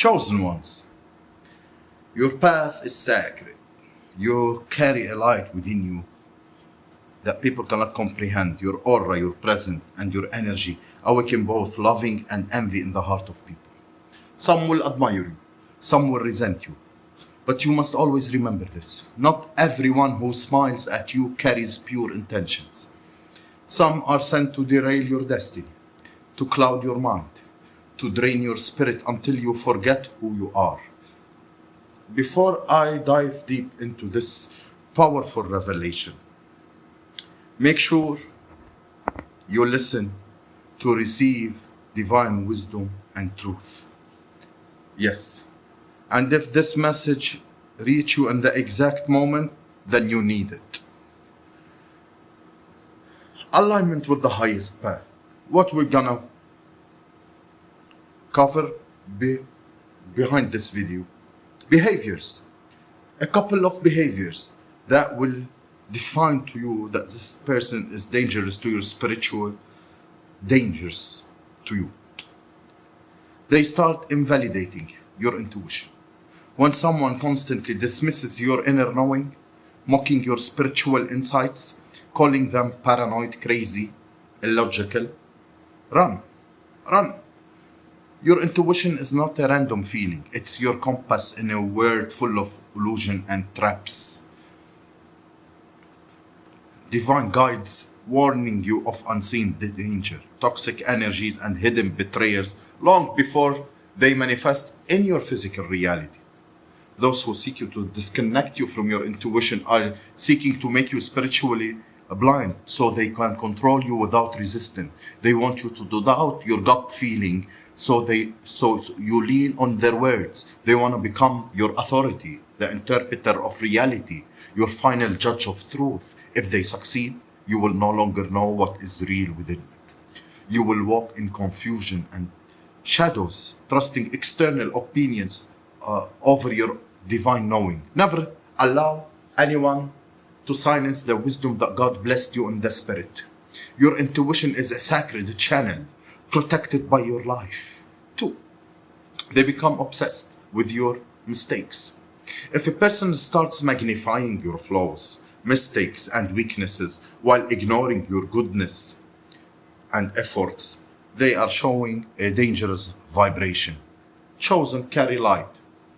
Chosen ones, your path is sacred. You carry a light within you that people cannot comprehend. Your aura, your presence, and your energy awaken both loving and envy in the heart of people. Some will admire you, some will resent you. But you must always remember this. Not everyone who smiles at you carries pure intentions. Some are sent to derail your destiny, to cloud your mind, to drain your spirit until you forget who you are. Before I dive deep into this powerful revelation, make sure you listen to receive divine wisdom and truth. Yes. And if this message reach you in the exact moment, then you need it. Alignment with the highest path. What we're gonna cover behind this video. Behaviors. A couple of behaviors that will define to you that this person is dangerous to your spiritual, dangerous to you. They start invalidating your intuition. When someone constantly dismisses your inner knowing, mocking your spiritual insights, calling them paranoid, crazy, illogical, run. Your intuition is not a random feeling. It's your compass in a world full of illusion and traps. Divine guides warning you of unseen danger, toxic energies, and hidden betrayers long before they manifest in your physical reality. Those who seek you to disconnect you from your intuition are seeking to make you spiritually blind so they can control you without resistance. They want you to doubt your gut feeling so you lean on their words. They want to become your authority, the interpreter of reality, your final judge of truth. If they succeed, you will no longer know what is real within it. You will walk in confusion and shadows, trusting external opinions over your divine knowing. Never allow anyone to silence the wisdom that God blessed you in the spirit. Your intuition is a sacred channel protected by your life. 2. They become obsessed with your mistakes. If a person starts magnifying your flaws, mistakes, and weaknesses while ignoring your goodness and efforts, they are showing a dangerous vibration. Chosen carry light.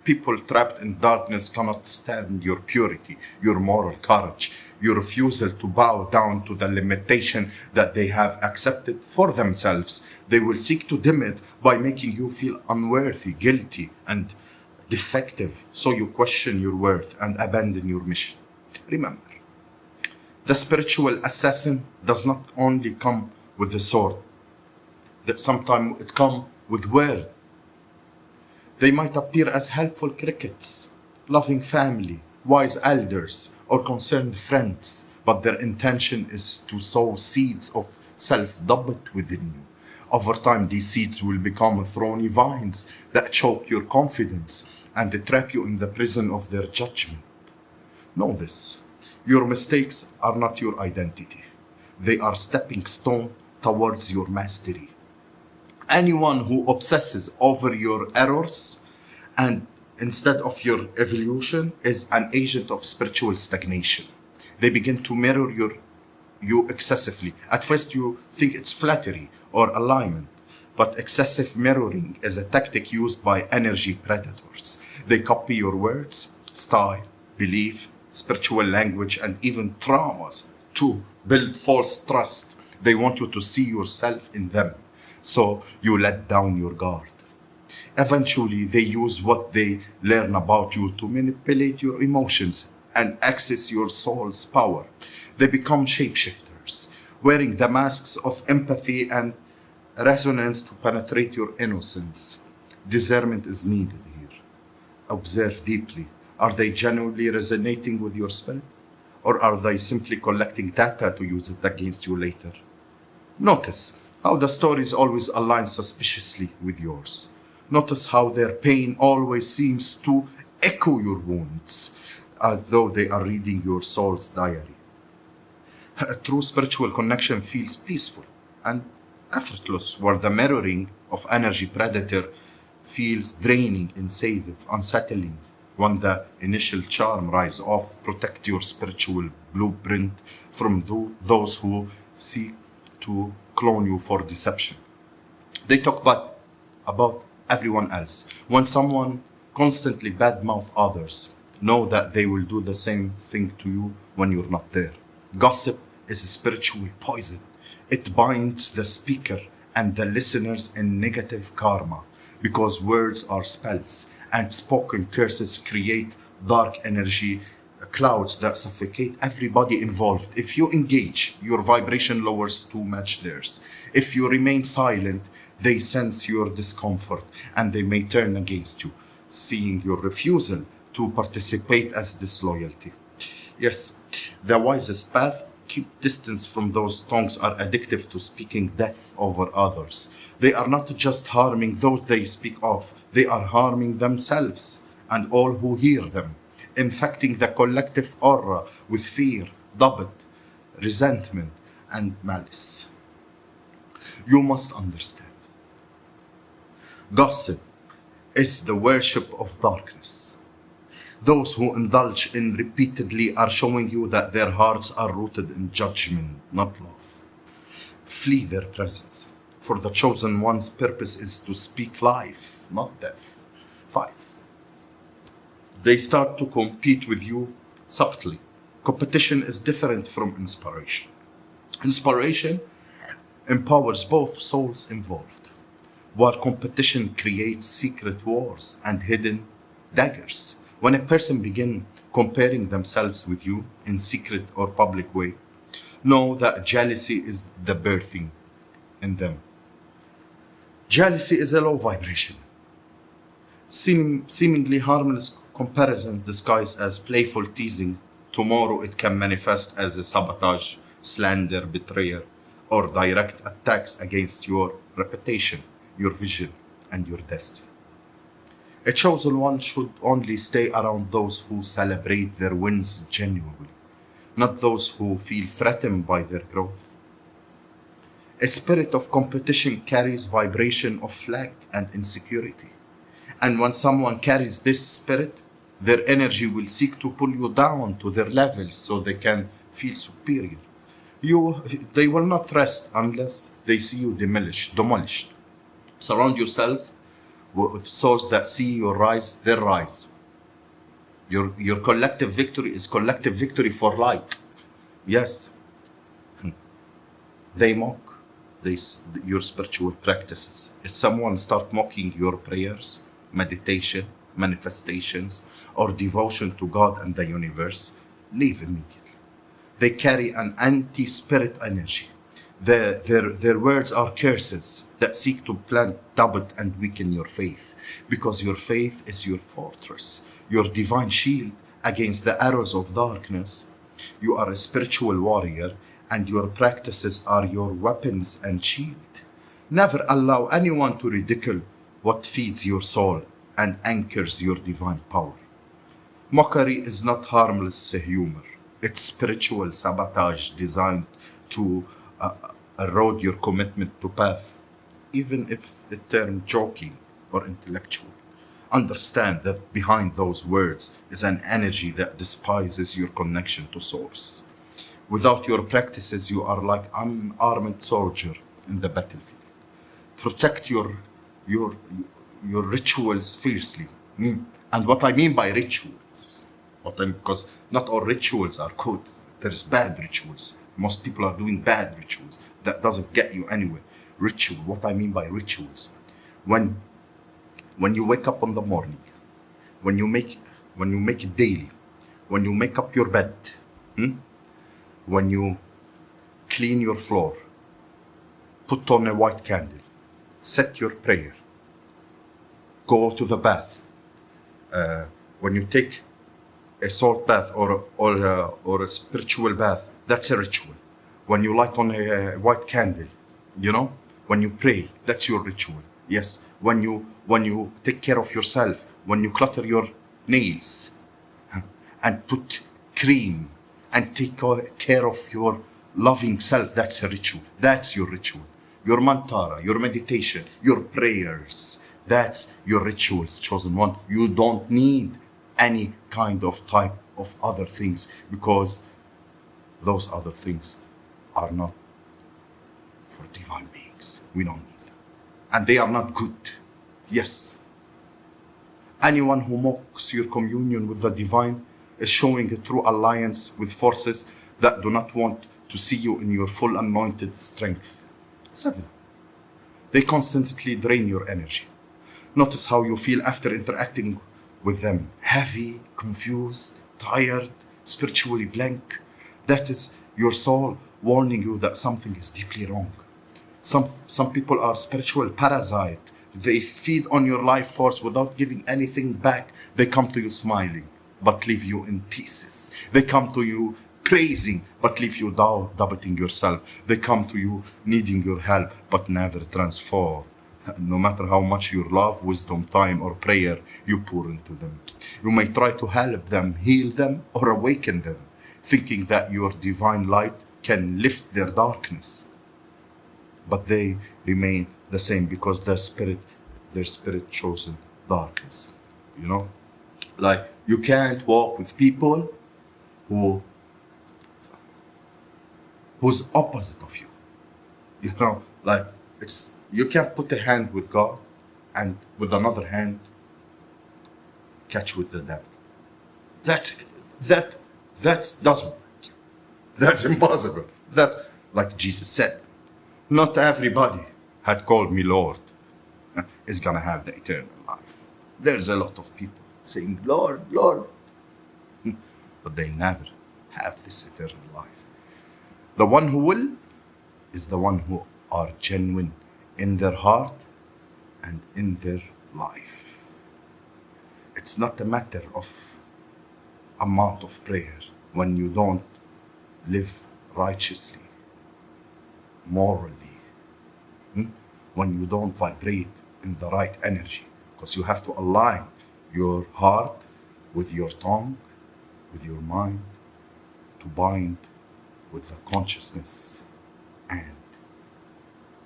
People trapped in darkness cannot stand your purity, your moral courage, your refusal to bow down to the limitation that they have accepted for themselves. They will seek to dim it by making you feel unworthy, guilty, and defective, so you question your worth and abandon your mission. Remember, the spiritual assassin does not only come with the sword, that sometimes it comes with word. They might appear as helpful crickets, loving family, wise elders, or concerned friends, but their intention is to sow seeds of self-doubt within you. Over time, these seeds will become thorny vines that choke your confidence and trap you in the prison of their judgment. Know this, your mistakes are not your identity. They are stepping stone towards your mastery. Anyone who obsesses over your errors and instead of your evolution is an agent of spiritual stagnation. They begin to mirror you excessively. At first you think it's flattery or alignment, but excessive mirroring is a tactic used by energy predators. They copy your words, style, belief, spiritual language, and even traumas to build false trust. They want you to see yourself in them, so you let down your guard. Eventually, they use what they learn about you to manipulate your emotions and access your soul's power. They become shapeshifters, wearing the masks of empathy and resonance to penetrate your innocence. Discernment is needed here. Observe deeply. Are they genuinely resonating with your spirit? Or are they simply collecting data to use it against you later? Notice how the stories always align suspiciously with yours. Notice how their pain always seems to echo your wounds, as though they are reading your soul's diary. A true spiritual connection feels peaceful and effortless, while the mirroring of energy predator feels draining, insensitive, unsettling. When the initial charm rise off, protect your spiritual blueprint from those who seek to clone you for deception. They talk about everyone else. When someone constantly badmouth others, know that they will do the same thing to you when you're not there. Gossip is a spiritual poison. It binds the speaker and the listeners in negative karma because words are spells and spoken curses create dark energy clouds that suffocate everybody involved. If you engage, your vibration lowers to match theirs. If you remain silent, they sense your discomfort and they may turn against you, seeing your refusal to participate as disloyalty. Yes, the wisest path, keep distance from those tongues are addictive to speaking death over others. They are not just harming those they speak of, they are harming themselves and all who hear them, infecting the collective aura with fear, doubt, resentment, and malice. You must understand. Gossip is the worship of darkness. Those who indulge in repeatedly are showing you that their hearts are rooted in judgment, not love. Flee their presence, for the chosen one's purpose is to speak life, not death. 5. They start to compete with you subtly. Competition is different from inspiration. Inspiration empowers both souls involved, while competition creates secret wars and hidden daggers. When a person begins comparing themselves with you in secret or public way, know that jealousy is the birthing in them. Jealousy is a low vibration, seemingly harmless comparison disguised as playful teasing. Tomorrow it can manifest as a sabotage, slander, betrayal, or direct attacks against your reputation, your vision, and your destiny. A chosen one should only stay around those who celebrate their wins genuinely, not those who feel threatened by their growth. A spirit of competition carries vibration of lack and insecurity. And when someone carries this spirit, their energy will seek to pull you down to their levels so they can feel superior. They will not rest unless they see you demolished. Surround yourself with souls that see your rise, their rise. Your collective victory is collective victory for light. Yes. They mock your spiritual practices. If someone start mocking your prayers, meditation, manifestations, or devotion to God and the universe, leave immediately. They carry an anti-spirit energy. Their words are curses that seek to plant doubt and weaken your faith, because your faith is your fortress, your divine shield against the arrows of darkness. You are a spiritual warrior, and your practices are your weapons and shield. Never allow anyone to ridicule what feeds your soul and anchors your divine power. Mockery is not harmless humor. It's spiritual sabotage designed to erode your commitment to path, even if it termed joking or intellectual. Understand that behind those words is an energy that despises your connection to source. Without your practices, you are like an armed soldier in the battlefield. Protect your rituals fiercely. And what I mean by rituals, because not all rituals are good. There's bad rituals. Most people are doing bad rituals. That doesn't get you anywhere. Ritual, what I mean by rituals. When you wake up in the morning, when you make it daily, when you make up your bed, when you clean your floor, put on a white candle, set your prayer, go to the bath. When you take a salt bath or a spiritual bath, that's a ritual. When you light on a white candle, when you pray, that's your ritual. Yes, when you take care of yourself, when you clutter your nails and put cream and take care of your loving self, that's a ritual. That's your ritual. Your mantra, your meditation, your prayers, That's your rituals, chosen one. You don't need any kind of type of other things, because those other things are not for divine beings. We don't need them. And they are not good. Yes. Anyone who mocks your communion with the divine is showing a true alliance with forces that do not want to see you in your full anointed strength. 7. They constantly drain your energy. Notice how you feel after interacting with them. Heavy, confused, tired, spiritually blank. That is your soul warning you that something is deeply wrong. Some people are spiritual parasite. They feed on your life force without giving anything back. They come to you smiling, but leave you in pieces. They come to you praising, but leave you doubting yourself. They come to you needing your help, but never transform. No matter how much your love, wisdom, time, or prayer you pour into them. You may try to help them, heal them, or awaken them, thinking that your divine light can lift their darkness. But they remain the same because their spirit chosen darkness. You know? Like, you can't walk with people who's opposite of you. You know, like, you can't put a hand with God and with another hand catch with the devil. That doesn't work. That's impossible. That, like Jesus said, not everybody had called me Lord is gonna have the eternal life. There's a lot of people saying, Lord, Lord, but they never have this eternal life. The one who will is the one who are genuine in their heart and in their life. It's not a matter of amount of prayer when you don't live righteously, morally, when you don't vibrate in the right energy, because you have to align your heart with your tongue, with your mind, to bind with the consciousness and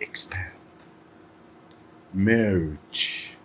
expand, merge